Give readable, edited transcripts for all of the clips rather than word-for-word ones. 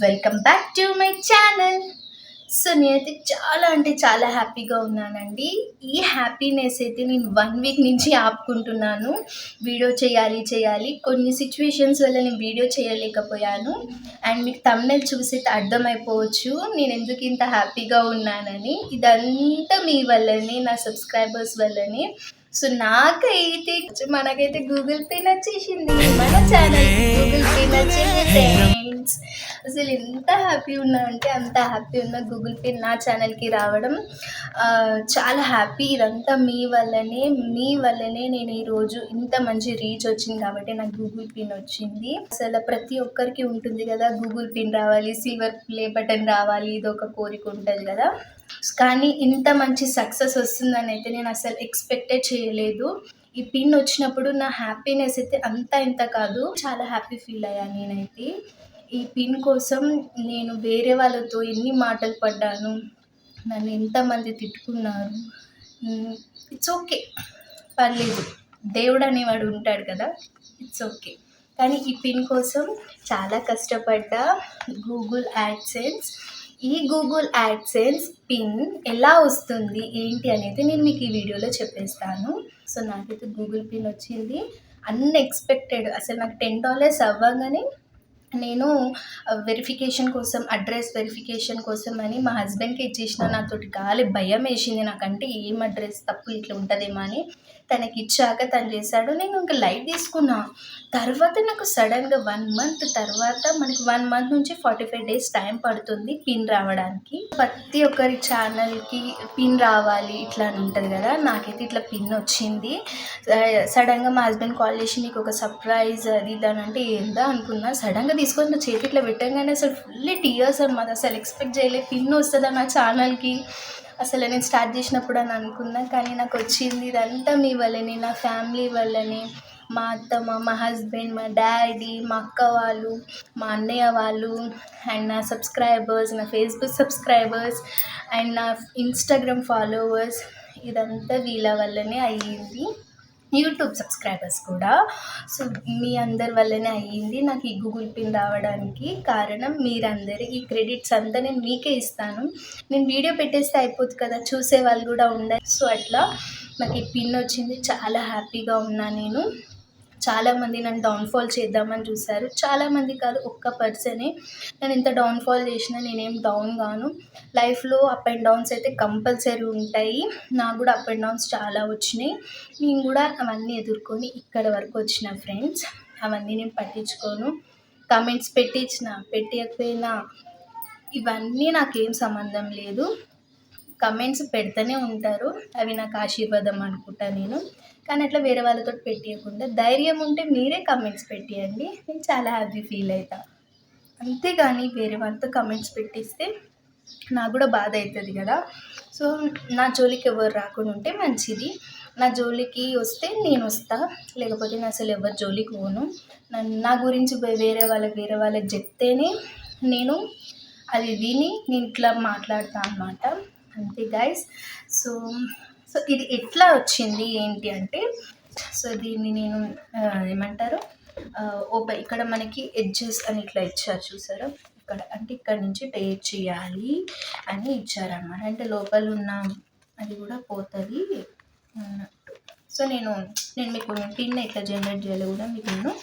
Welcome back to my channel. So నేనైతే చాలా అంటే చాలా హ్యాపీగా ఉన్నానండి. ఈ హ్యాపీనెస్ అయితే నేను 1 వీక్ నుంచి ఆపుకుంటున్నాను. వీడియో చేయాలి కొన్ని సిచ్యువేషన్స్ వల్ల నేను వీడియో చేయలేకపోయాను. అండ్ మీకు థంబ్‌నెయిల్ చూసైతే అర్థమైపోవచ్చు నేను ఎందుకు ఇంత హ్యాపీగా ఉన్నానని. ఇదంతా మీ వల్లనే, నా సబ్స్క్రైబర్స్ వల్లనే. సో నాకైతే మనకైతే గూగుల్ పే నచ్చేసింది. మన ఛానల్‌కి గూగుల్ పే నచ్చింది ఫ్రెండ్స్. అసలు ఎంత హ్యాపీ ఉన్నా అంటే అంత హ్యాపీ ఉన్నా గూగుల్ పే నా ఛానల్‌కి రావడం చాలా హ్యాపీ. ఇదంతా మీ వల్లనే నేను ఈరోజు ఇంత మంచి రీచ్ వచ్చింది కాబట్టి నాకు గూగుల్ పిన్ వచ్చింది. అసలు ప్రతి ఒక్కరికి ఉంటుంది కదా, గూగుల్ పిన్ రావాలి, సిల్వర్ ప్లే బటన్ రావాలి, ఇదొక కోరిక ఉంటుంది కదా. కానీ ఇంత మంచి సక్సెస్ వస్తుందని అయితే నేను అసలు ఎక్స్పెక్టే చేయలేదు. ఈ పిన్ వచ్చినప్పుడు నా హ్యాపీనెస్ అయితే అంతా ఇంత కాదు, చాలా హ్యాపీ ఫీల్ అయ్యాను నేనైతే. ఈ పిన్ కోసం నేను వేరే వాళ్ళతో ఎన్ని మాటలు పడ్డాను, నన్ను ఎంతమంది తిట్టుకున్నారు. ఇట్స్ ఓకే, పర్లేదు, దేవుడు అనేవాడు ఉంటాడు కదా, ఇట్స్ ఓకే. కానీ ఈ పిన్ కోసం చాలా కష్టపడ్డా. గూగుల్ యాడ్సెన్స్, ఈ గూగుల్ యాడ్సెన్స్ పిన్ ఎలా వస్తుంది ఏంటి అనేది నేను మీకు ఈ వీడియోలో చెప్పేస్తాను. సో నాకైతే గూగుల్ పిన్ వచ్చింది అన్ఎక్స్పెక్టెడ్. అసలు నాకు $10 అవ్వగానే నేను వెరిఫికేషన్ కోసం, అడ్రస్ వెరిఫికేషన్ కోసం అని మా హస్బెండ్కి ఇచ్చేసిన. నాతోటి గాలి భయం వేసింది నాకంటే, ఏం అడ్రస్ తప్పు ఇట్లా ఉంటుందేమో అని. తనకి ఇచ్చాక తను చేశాడు, నేను ఇంకా లైట్ తీసుకున్నా. తర్వాత నాకు సడన్గా 1 మంత్ తర్వాత, మనకి 1 మంత్ నుంచి 45 days టైం పడుతుంది పిన్ రావడానికి. ప్రతి ఒక్కరి ఛానల్కి పిన్ రావాలి ఇట్లా అని ఉంటుంది కదా, నాకైతే ఇట్లా పిన్ వచ్చింది. సడన్గా మా హస్బెండ్ కాల్ చేసి నీకు ఒక సర్ప్రైజ్ అది దాని అంటే ఏందా అనుకున్నా. సడన్గా తీసుకొని నా చేతి ఇట్లా పెట్టగానే అసలు ఫుల్లీ టీయర్స్ అనమాట. అసలు ఎక్స్పెక్ట్ చేయలేదు పిన్ వస్తుందా నా ఛానల్కి. అసలు నేను స్టార్ట్ చేసినప్పుడు అని అనుకున్నా, కానీ నాకు వచ్చింది. ఇదంతా మీ వల్లనే, నా ఫ్యామిలీ వల్లనే. మా అత్తమ్మ, మా హస్బెండ్, మా డాడీ, మా అక్క వాళ్ళు, మా అన్నయ్య వాళ్ళు, అండ్ నా సబ్స్క్రైబర్స్, నా ఫేస్బుక్ సబ్స్క్రైబర్స్, అండ్ నా ఇన్స్టాగ్రామ్ ఫాలోవర్స్, ఇదంతా వీళ్ళ వల్లనే అయ్యింది. యూట్యూబ్ సబ్స్క్రైబర్స్ కూడా. సో మీ అందరి వల్లనే అయ్యింది నాకు ఈ గూగుల్ పిన్ రావడానికి కారణం మీరందరూ. ఈ క్రెడిట్స్ అంతా నేను మీకే ఇస్తాను. నేను వీడియో పెట్టేస్తే అయిపోతుంది కదా, చూసే వాళ్ళు కూడా ఉండాలి. సో అట్లా నాకు ఈ పిన్ వచ్చింది. చాలా హ్యాపీగా ఉన్నా నేను. చాలామంది నన్ను డౌన్ఫాల్ చేద్దామని చూశారు. చాలామంది కాదు, ఒక్క పర్సనే. నేను ఇంత డౌన్ఫాల్ చేసినా నేనేం డౌన్ గాను. లైఫ్లో అప్ అండ్ డౌన్స్ అయితే కంపల్సరీ ఉంటాయి. నాకు కూడా అప్ అండ్ డౌన్స్ చాలా వచ్చినాయి. నేను కూడా అవన్నీ ఎదుర్కొని ఇక్కడ వరకు వచ్చిన ఫ్రెండ్స్. అవన్నీ నేను పట్టించుకోను. కామెంట్స్ పెట్టియకపోయినా ఇవన్నీ నాకేం సంబంధం లేదు. కమెంట్స్ పెడుతూనే ఉంటారు, అవి నాకు ఆశీర్వాదం అనుకుంటా నేను. కానీ అట్లా వేరే వాళ్ళతో పెట్టియకుండా ధైర్యం ఉంటే మీరే కమెంట్స్ పెట్టియండి, నేను చాలా హ్యాపీ ఫీల్ అవుతా. అంతేగాని వేరే వాళ్ళతో కమెంట్స్ పెట్టిస్తే నాకు కూడా బాధ అవుతుంది కదా. సో నా జోలికి ఎవరు రాకుండా ఉంటే మంచిది. నా జోలికి వస్తే నేను వస్తా, లేకపోతే నేను అసలు ఎవరి జోలికి పోను. నా గురించి వేరే వాళ్ళకి చెప్తేనే నేను అది విని నేను ఇట్లా మాట్లాడతా అన్నమాట. అంతే గైస్. సో ఇది ఎట్లా వచ్చింది ఏంటి అంటే, సో దీన్ని నేను ఏమంటారు, ఇక్కడ మనకి ఎడ్జెస్ అని ఇట్లా ఇచ్చారు చూసారా, ఇక్కడ అంటే ఇక్కడ నుంచి టేప్ చేయాలి అని ఇచ్చారన్నమాట. అంటే లోపల ఉన్న అది కూడా పోతుంది అన్నట్టు. సో నేను మీకు పిన్ ఎట్లా జనరేట్ చేయాలి కూడా మీకు నేను.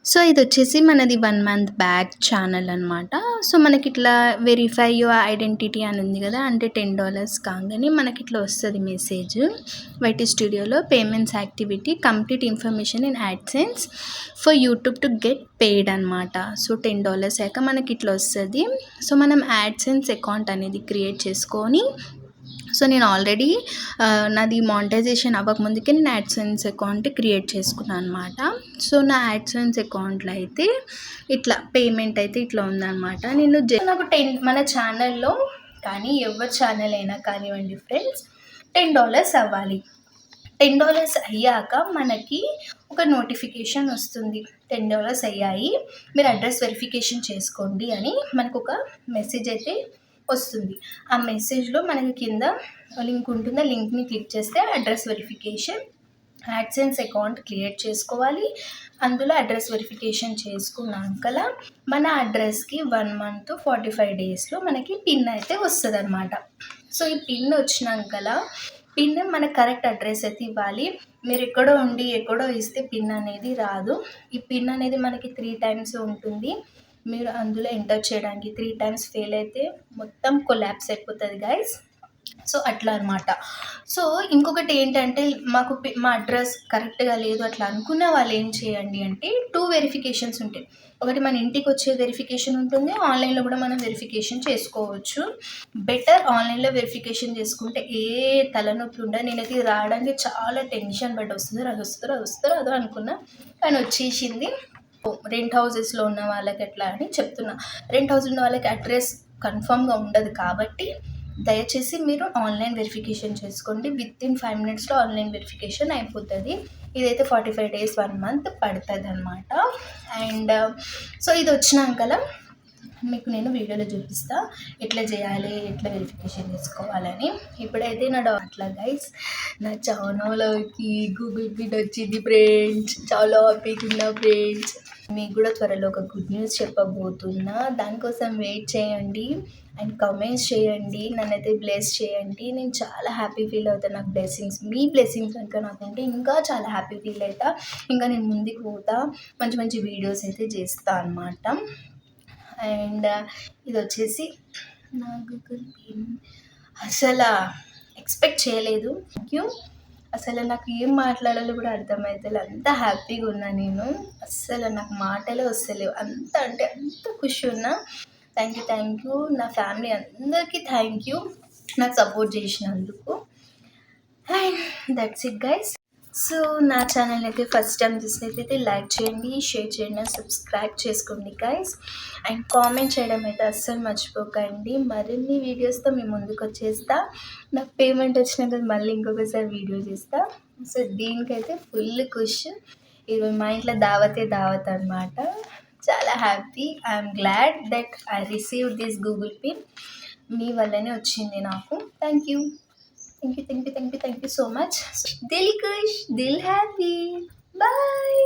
సో ఇది వచ్చేసి మనది 1 month బ్యాక్ ఛానల్ అనమాట. సో మనకి ఇట్లా వెరిఫై యువర్ ఐడెంటిటీ అని ఉంది కదా, అంటే $10 కాగానే మనకి ఇట్లా వస్తుంది మెసేజ్. వైటీ స్టూడియోలో payments activity complete information in AdSense for YouTube to get paid అనమాట. సో $10 అయ్యాక మనకి ఇట్లా వస్తుంది. సో మనం యాడ్సెన్స్ అకౌంట్ అనేది క్రియేట్ చేసుకొని, సో నేను ఆల్రెడీ నాది మానిటైజేషన్ అవ్వకముందుకే నేను యాడ్సెన్స్ అకౌంట్ క్రియేట్ చేసుకున్నాను అనమాట. సో నా యాడ్సెన్స్ అకౌంట్లో అయితే ఇట్లా పేమెంట్ అయితే ఇట్లా ఉందన్నమాట. నేను నాకు మన ఛానల్లో కానీ ఎవరి ఛానల్ అయినా కానివ్వండి ఫ్రెండ్స్, $10 అవ్వాలి. $10 అయ్యాక మనకి ఒక నోటిఫికేషన్ వస్తుంది, $10 అయ్యాయి, మీరు అడ్రస్ వెరిఫికేషన్ చేసుకోండి అని మనకు ఒక మెసేజ్ అయితే వస్తుంది. ఆ మెసేజ్లో మనకి కింద లింక్ ఉంటుంది, ఆ లింక్ని క్లిక్ చేస్తే address verification AdSense account create చేసుకోవాలి. అందులో అడ్రస్ వెరిఫికేషన్ చేసుకున్నాకల మన అడ్రస్కి 1 మంత్ 45 డేస్లో మనకి పిన్ అయితే వస్తుంది అనమాట. సో ఈ పిన్ వచ్చినాకల పిన్ మన కరెక్ట్ అడ్రస్ అయితే ఇవ్వాలి. మీరు ఎక్కడో ఉండి ఎక్కడో ఇస్తే పిన్ అనేది రాదు. ఈ పిన్ అనేది మనకి 3 టైమ్స్ ఉంటుంది. మీరు అందులో ఎంటర్ చేయడానికి 3 టైమ్స్ ఫెయిల్ అయితే మొత్తం కొలాప్స్ అయిపోతుంది గైస్. సో అట్లా అనమాట. సో ఇంకొకటి ఏంటంటే మాకు మా అడ్రస్ కరెక్ట్గా లేదు అట్లా అనుకున్న వాళ్ళు ఏం చేయండి అంటే 2 వెరిఫికేషన్స్ ఉంటాయి. ఒకటి మన ఇంటికి వచ్చే వెరిఫికేషన్ ఉంటుంది, ఆన్లైన్లో కూడా మనం వెరిఫికేషన్ చేసుకోవచ్చు. బెటర్ ఆన్లైన్లో వెరిఫికేషన్ చేసుకుంటే ఏ తలనొప్పి ఉండదు. నేనైతే ఇది రావడానికి చాలా టెన్షన్ పడి వస్తుందో అదో అనుకున్నా, కానీ వచ్చేసింది. రెంట్ హౌసెస్లో ఉన్న వాళ్ళకి ఎట్లా అని చెప్తున్నా. రెంట్ హౌస్ ఉన్న వాళ్ళకి అడ్రస్ కన్ఫామ్గా ఉండదు కాబట్టి దయచేసి మీరు ఆన్లైన్ వెరిఫికేషన్ చేసుకోండి. వితిన్ 5 మినిట్స్లో ఆన్లైన్ వెరిఫికేషన్ అయిపోతుంది. ఇదైతే 45 డేస్ 1 మంత్ పడుతుంది అనమాట. అండ్ సో ఇది వచ్చినాకల మీకు నేను వీడియోలో చూపిస్తా ఎట్లా చేయాలి, ఎట్లా వెరిఫికేషన్ చేసుకోవాలని. ఇప్పుడైతే నా అట్లా గైస్ నా ఛానల్లోకి గూగుల్ పిన్ వచ్చింది ఫ్రెండ్స్. చాలా హ్యాపీగా ఉన్నా ఫ్రెండ్స్. మీకు కూడా త్వరలో ఒక గుడ్ న్యూస్ చెప్పబోతున్నా. దానికోసం వెయిట్ చేయండి అండ్ కమెంట్స్ చేయండి, నన్నైతే బ్లెస్ చేయండి. నేను చాలా హ్యాపీ ఫీల్ అవుతాను. నాకు మీ బ్లెస్సింగ్స్ కనుక నాకుంటే ఇంకా చాలా హ్యాపీ ఫీల్ అవుతా. ఇంకా నేను ముందుకు పోతా, మంచి మంచి వీడియోస్ అయితే చేస్తా అనమాట. అండ్ ఇది వచ్చేసి నా గూగుల్ పిన్. అసలు ఎక్స్పెక్ట్ చేయలేదు. Thank you. అసలు నాకు ఏం మాట్లాడాలో కూడా అర్థమవుతలేదు. అంత హ్యాపీగా ఉన్నా నేను. అస్సలు నాకు మాటలే వస్తలేవు. అంత అంటే అంత ఖుషి ఉన్నా. థ్యాంక్ యూ నా ఫ్యామిలీ అందరికీ థ్యాంక్ యూ నాకు సపోర్ట్ చేసినందుకు. And that's it guys. So నా ఛానల్ అయితే ఫస్ట్ టైం చూసినట్లయితే లైక్ చేయండి, షేర్ చేయండి, సబ్స్క్రైబ్ చేసుకోండి గైస్. అండ్ కామెంట్ చేయడం అయితే అస్సలు మర్చిపోకండి. మరిన్ని వీడియోస్తో మేము ముందుకు వచ్చేస్తా. నాకు పేమెంట్ వచ్చినాక మళ్ళీ ఇంకొకసారి వీడియో చేస్తా. సో దీనికైతే ఫుల్ ఖుష్. ఇది మా ఇంట్లో దావత్ అనమాట. చాలా happy. I'm glad that I receive this Google pin. మీ వల్లనే వచ్చింది నాకు. Thank you so much. Dil Kush, Dil Happy. Bye.